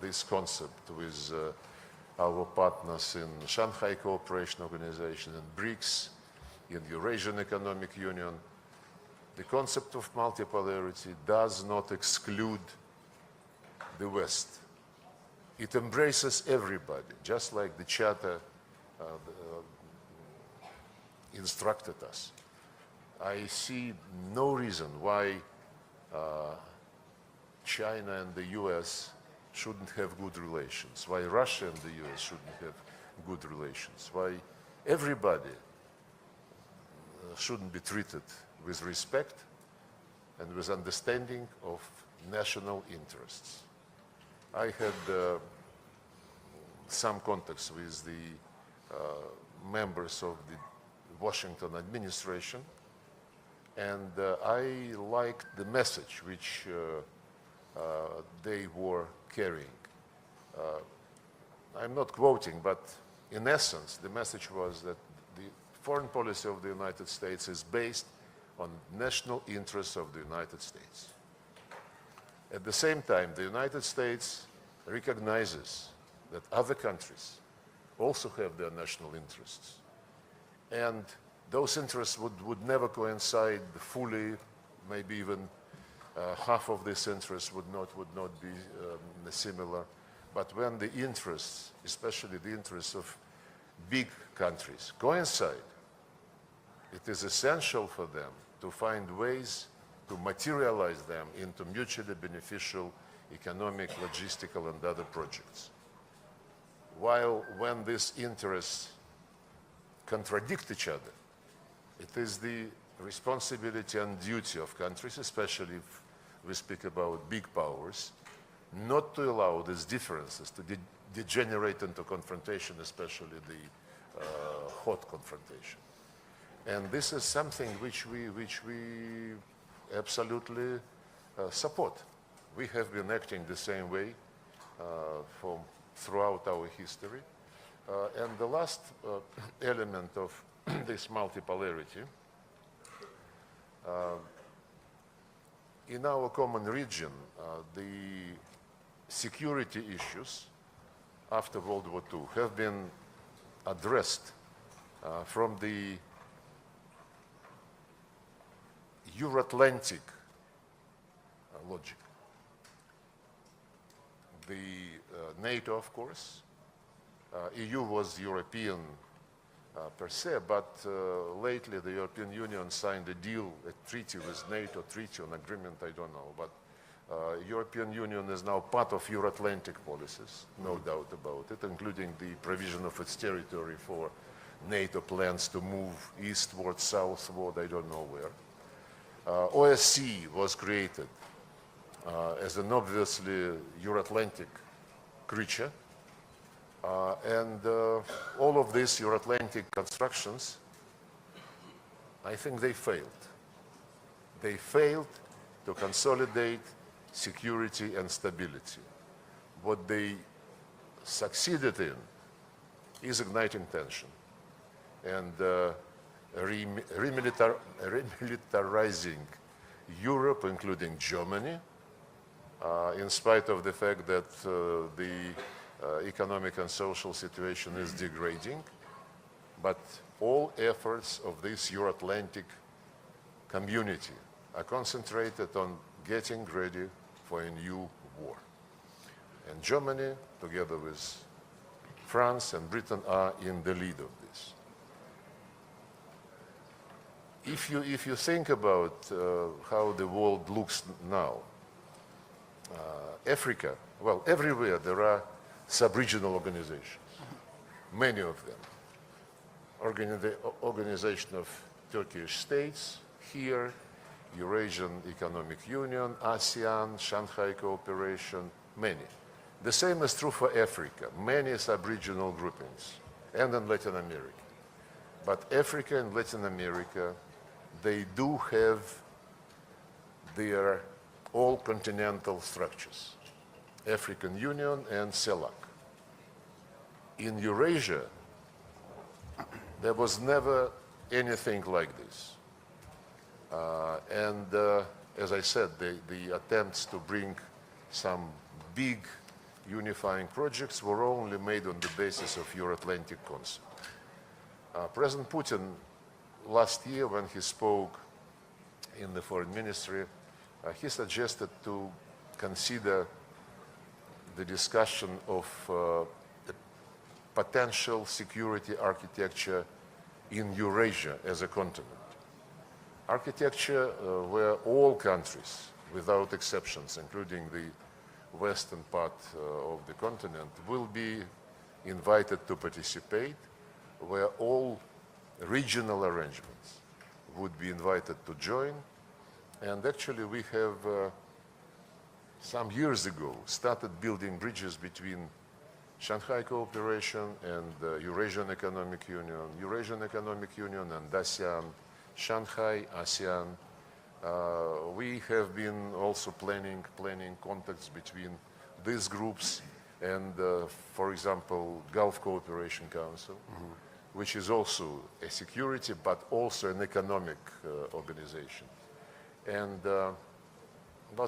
this concept with our partners in Shanghai Cooperation Organization, in BRICS, in Eurasian Economic Union. The concept of multipolarity does not exclude the West. It embraces everybody, just like the Charter instructed us. I see no reason why China and the US shouldn't have good relations, why Russia and the US shouldn't have good relations, why everybody shouldn't be treated with respect and with understanding of national interests. I had some contacts with the members of the Washington administration, and I liked the message which they were carrying. I'm not quoting, but in essence, the message was that the foreign policy of the United States is based on national interests of the United States. At the same time, the United States recognizes that other countries also have their national interests. And those interests would never coincide fully, maybe even half of these interests would not be similar. But when the interests, especially the interests of big countries, coincide, it is essential for them to find ways to materialize them into mutually beneficial economic, logistical, and other projects. While when these interests contradict each other, it is the responsibility and duty of countries, especially if we speak about big powers, not to allow these differences to degenerate into confrontation, especially the hot confrontation. And this is something which we absolutely support. We have been acting the same way throughout our history. And the last element of this multipolarity, in our common region, the security issues after World War II have been addressed from the Euro-Atlantic logic. The NATO, of course, EU was European per se, but lately the European Union signed a deal, a treaty with NATO, treaty on agreement, I don't know, but European Union is now part of Euro-Atlantic policies, no doubt about it, including the provision of its territory for NATO plans to move eastward, southward, I don't know where. OSCE was created as an obviously Euro-Atlantic creature, and all of these Euro-Atlantic constructions, I think they failed. They failed to consolidate security and stability. What they succeeded in is igniting tension and remilitarizing Europe, including Germany, in spite of the fact that the economic and social situation is degrading. But all efforts of this Euro-Atlantic community are concentrated on getting ready for a new war. And Germany, together with France and Britain, are in the lead of this. If you think about how the world looks now, Africa, well, everywhere there are sub-regional organizations, many of them. Organization of Turkish states here, Eurasian Economic Union, ASEAN, Shanghai Cooperation, many. The same is true for Africa, many sub-regional groupings, and in Latin America. But Africa and Latin America, they do have their all-continental structures, African Union and CELAC. In Eurasia, there was never anything like this. As I said, the attempts to bring some big unifying projects were only made on the basis of Euro-Atlantic concept. President Putin, last year when he spoke in the foreign ministry, he suggested to consider the discussion of a potential security architecture in Eurasia as a continent. Architecture where all countries, without exceptions, including the western part of the continent, will be invited to participate, where all regional arrangements would be invited to join. And actually we have some years ago started building bridges between Shanghai Cooperation and Eurasian Economic Union, Eurasian Economic Union and ASEAN, Shanghai, ASEAN. We have been also planning contacts between these groups and, for example, Gulf Cooperation Council, which is also a security but also an economic organization. And about